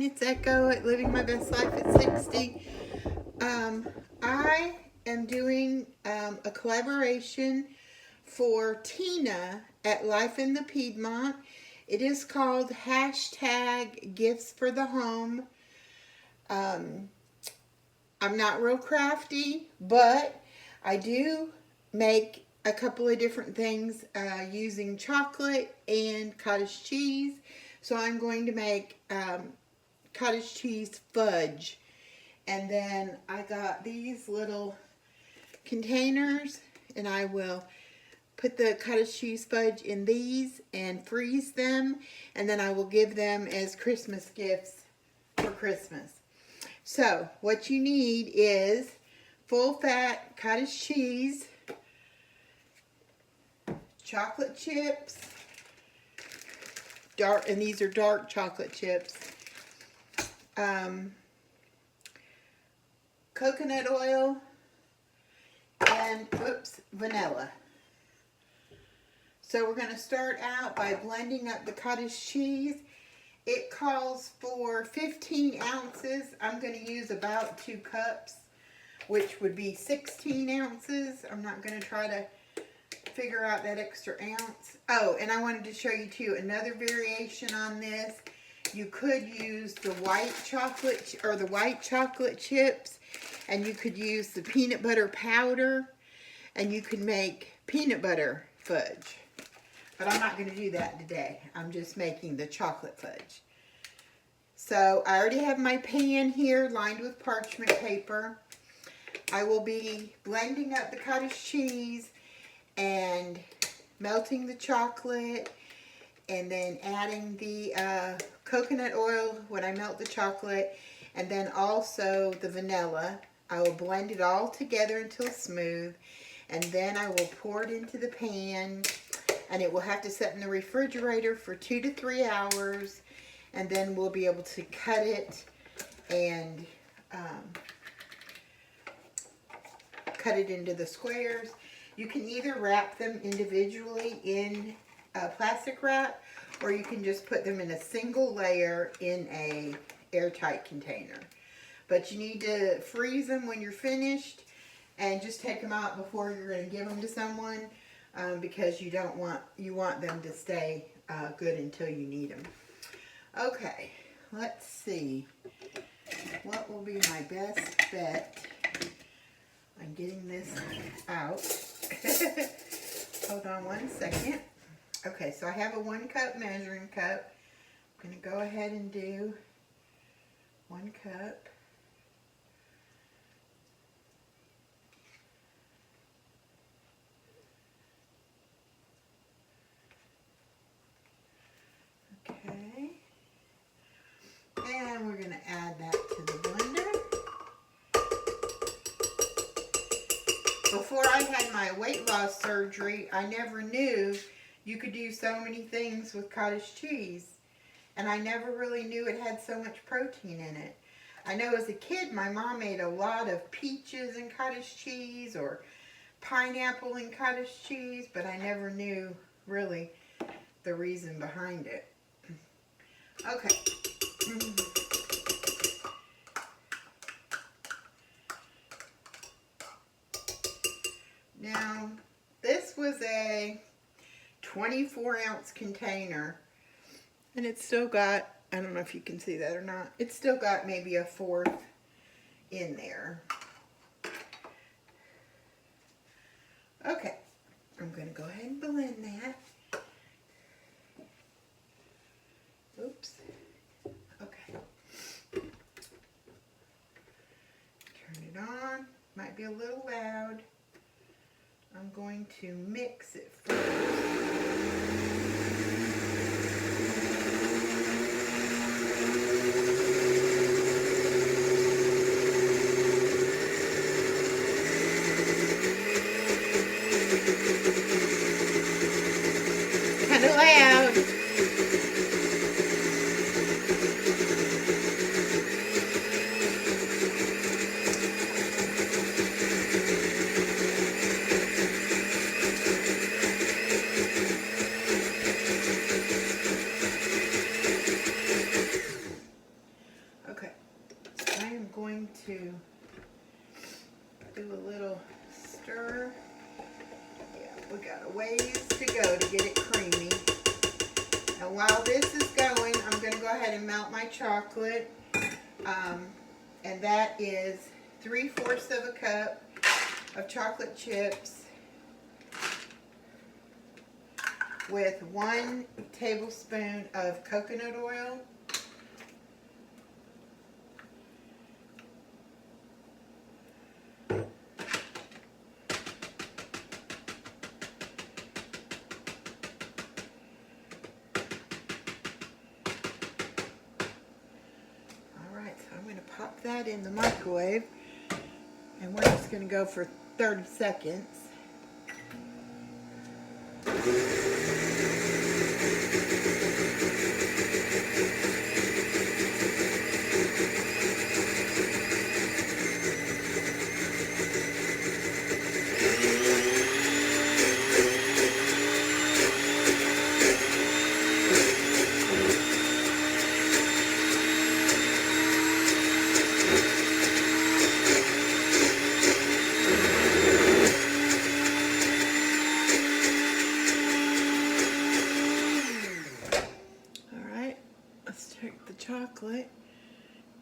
It's Echo at Living My Best Life at 60. I am doing a collaboration for Tina at Life in the Piedmont. It is called hashtag Gifts for the Home. I'm not real crafty, but I do make a couple of different things using chocolate and cottage cheese. So I'm going to make cottage cheese fudge. And then I got these little containers, and I will put the cottage cheese fudge in these and freeze them, and then I will give them as Christmas gifts for Christmas. So what you need is full fat cottage cheese, chocolate chips, dark, and these are dark chocolate chips, coconut oil, and vanilla. So we're going to start out by blending up the cottage cheese. It calls for 15 ounces. I'm going to use about 2 cups, which would be 16 ounces. I'm not going to try to figure out that extra ounce. Oh, and I wanted to show you too another variation on this. You could use the white chocolate or the white chocolate chips, and you could use the peanut butter powder, and you could make peanut butter fudge. But I'm not going to do that today. I'm just making the chocolate fudge. So I already have my pan here lined with parchment paper. I will be blending up the cottage cheese and melting the chocolate, and then adding the coconut oil when I melt the chocolate, and then also the vanilla. I will blend it all together until smooth, and then I will pour it into the pan, and it will have to set in the refrigerator for 2 to 3 hours, and then we'll be able to cut it and cut it into the squares. You can either wrap them individually in plastic wrap, or you can just put them in a single layer in a airtight container. But you need to freeze them when you're finished, and just take them out before you're going to give them to someone, because you want them to stay good until you need them. Okay, let's see. What will be my best bet on getting this out? Hold on one second. Okay, so I have a 1 cup measuring cup. I'm going to go ahead and do 1 cup. Okay. And we're going to add that to the blender. Before I had my weight loss surgery, I never knew you could do so many things with cottage cheese. And I never really knew it had so much protein in it. I know as a kid, my mom made a lot of peaches and cottage cheese, or pineapple and cottage cheese, but I never knew really the reason behind it. Okay. Now, this was a 24-ounce container, and it's still got, I don't know if you can see that or not, it's still got maybe a 1/4 in there. Okay, I'm going to go ahead and blend that. Oops. Okay. Turn it on. Might be a little loud. I'm going to mix it first. Kind of loud. going to do a little stir. Yeah, we got a ways to go to get it creamy. Now while this is going, I'm going to go ahead and melt my chocolate. And that is 3/4 of a cup of chocolate chips with 1 tablespoon of coconut oil. Pop that in the microwave, and we're just going to go for 30 seconds. Chocolate.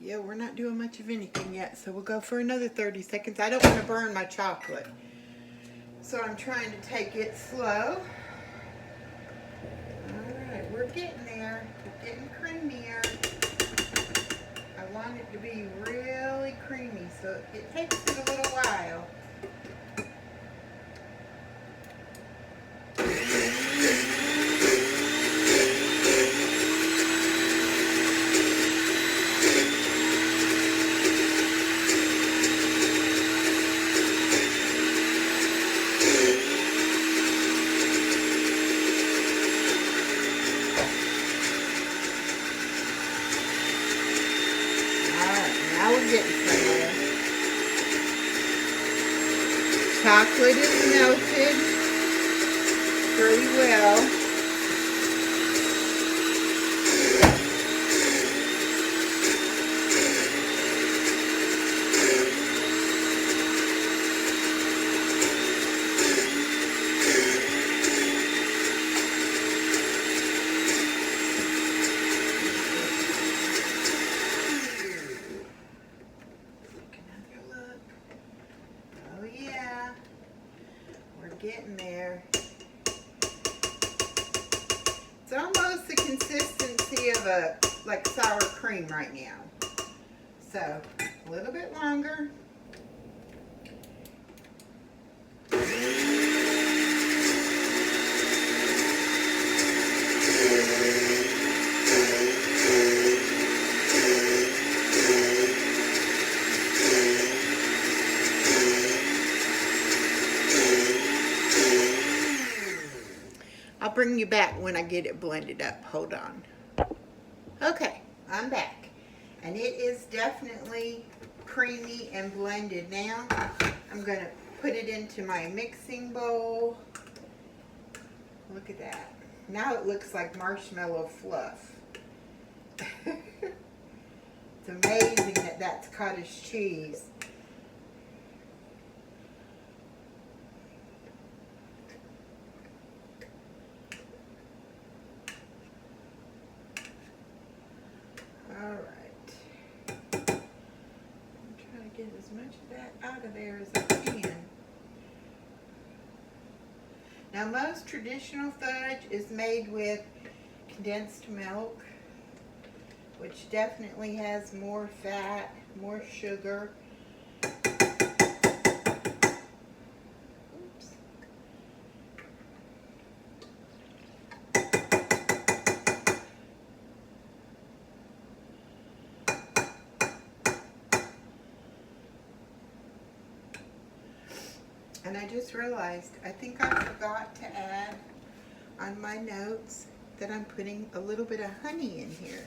Yeah, we're not doing much of anything yet, so we'll go for another 30 seconds. I don't want to burn my chocolate, so I'm trying to take it slow. Alright, we're getting there. We're getting creamier. I want it to be really creamy, so it takes it a little while. Chocolate is melted pretty well. Getting there. It's almost the consistency of a like sour cream right now. So a little bit longer. I'll bring you back when I get it blended up. Hold on. Okay, I'm back. And it is definitely creamy and blended now. I'm going to put it into my mixing bowl. Look at that. Now it looks like marshmallow fluff. It's amazing that that's cottage cheese. Get as much of that out of there as I can. Now most traditional fudge is made with condensed milk, which definitely has more fat, more sugar. Oops. And I just realized, I think I forgot to add on my notes that I'm putting a little bit of honey in here.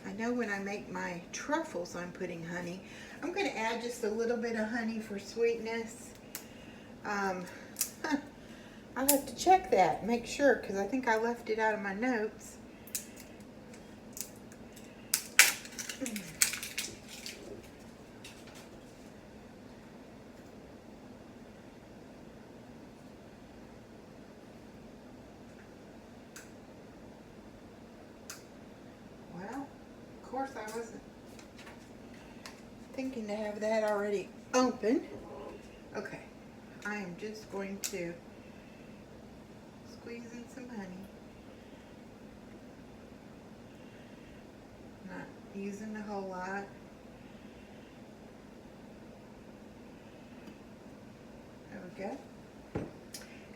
I know when I make my truffles I'm putting honey. I'm going to add just a little bit of honey for sweetness. I'll have to check that, make sure, because I think I left it out of my notes. course, I wasn't thinking to have that already open. Okay, I am just going to squeeze in some honey. Not using a whole lot. There we go.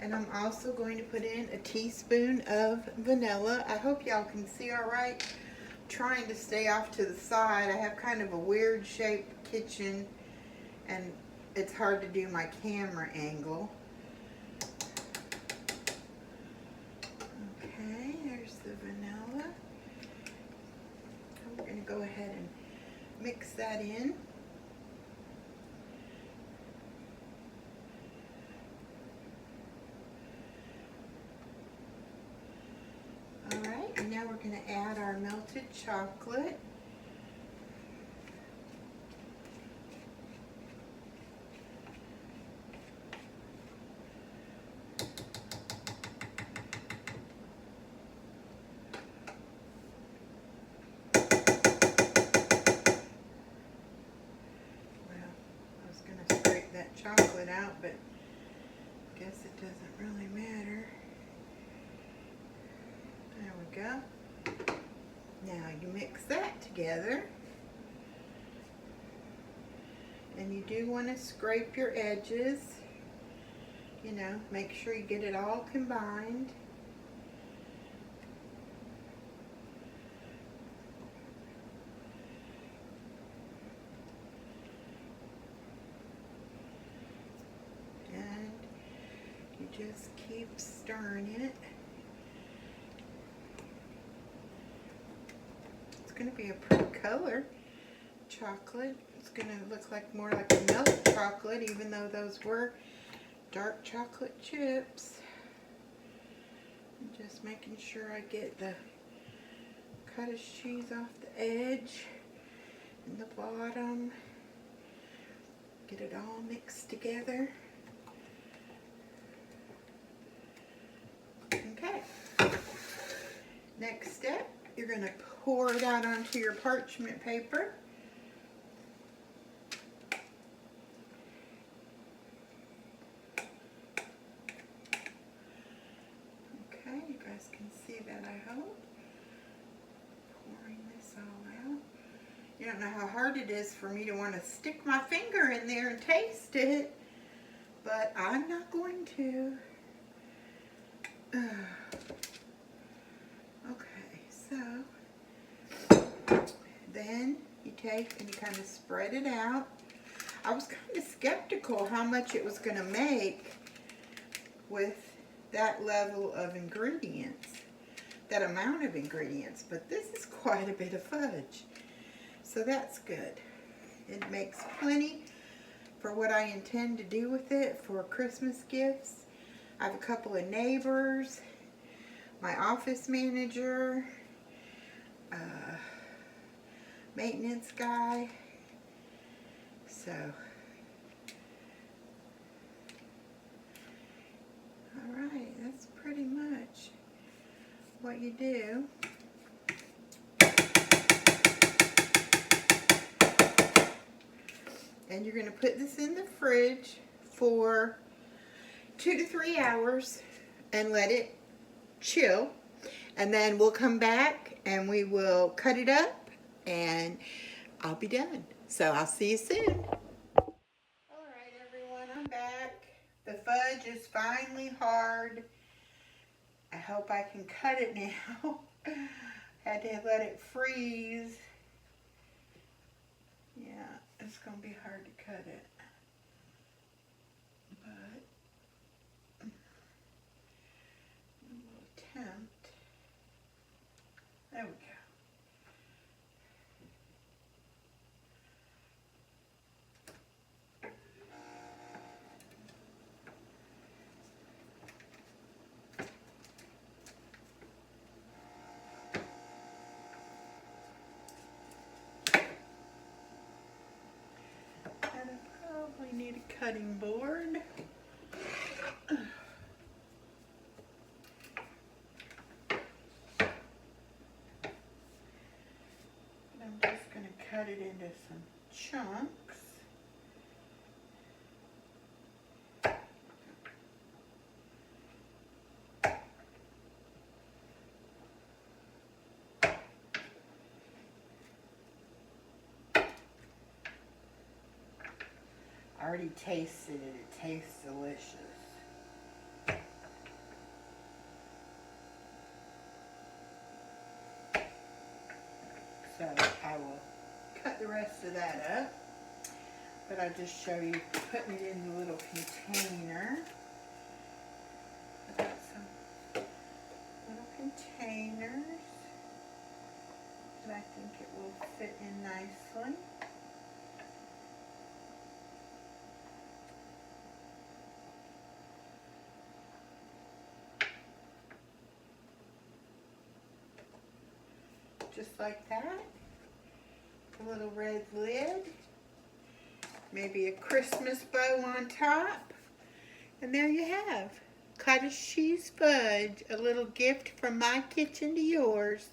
And I'm also going to put in a teaspoon of vanilla. I hope y'all can see all right. I'm trying to stay off to the side. I have kind of a weird shaped kitchen and it's hard to do my camera angle. Okay, there's the vanilla. I'm going to go ahead and mix that in. Alright, and now we're going to add our melted chocolate. Chocolate out, but I guess it doesn't really matter. There we go. Now you mix that together, and you do want to scrape your edges, you know, make sure you get it all combined. Just keep stirring it. It's going to be a pretty color, chocolate. It's going to look like more like a milk chocolate, even though those were dark chocolate chips. I'm just making sure I get the cottage cheese off the edge and the bottom. Get it all mixed together. Okay, next step, you're going to pour it out onto your parchment paper. Okay, you guys can see that, I hope. Pouring this all out. You don't know how hard it is for me to want to stick my finger in there and taste it, but I'm not going to. Okay, so then you take and you kind of spread it out. I was kind of skeptical how much it was going to make with that level of ingredients, that amount of ingredients, but this is quite a bit of fudge, so that's good. It makes plenty for what I intend to do with it for Christmas gifts. I have a couple of neighbors, my office manager, maintenance guy, so, alright, that's pretty much what you do. And you're going to put this in the fridge for 2 to 3 hours and let it chill, and then we'll come back and we will cut it up and I'll be done. So I'll see you soon. Alright everyone, I'm back. The fudge is finally hard. I hope I can cut it now. Had to let it freeze. Yeah, it's going to be hard to cut it. But we'll attempt. There we go. Probably need a cutting board. I'm cut it into some chunks. I already tasted it. It tastes delicious. So I will cut the rest of that up. But I'll just show you putting it in the little container. I got some little containers that I think it will fit in nicely. Just like that. A little red lid. Maybe a Christmas bow on top. And there you have cottage cheese fudge. A little gift from my kitchen to yours.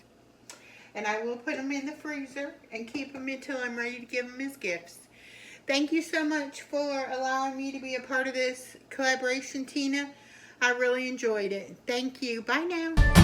And I will put them in the freezer and keep them until I'm ready to give them as gifts. Thank you so much for allowing me to be a part of this collaboration, Tina. I really enjoyed it. Thank you. Bye now.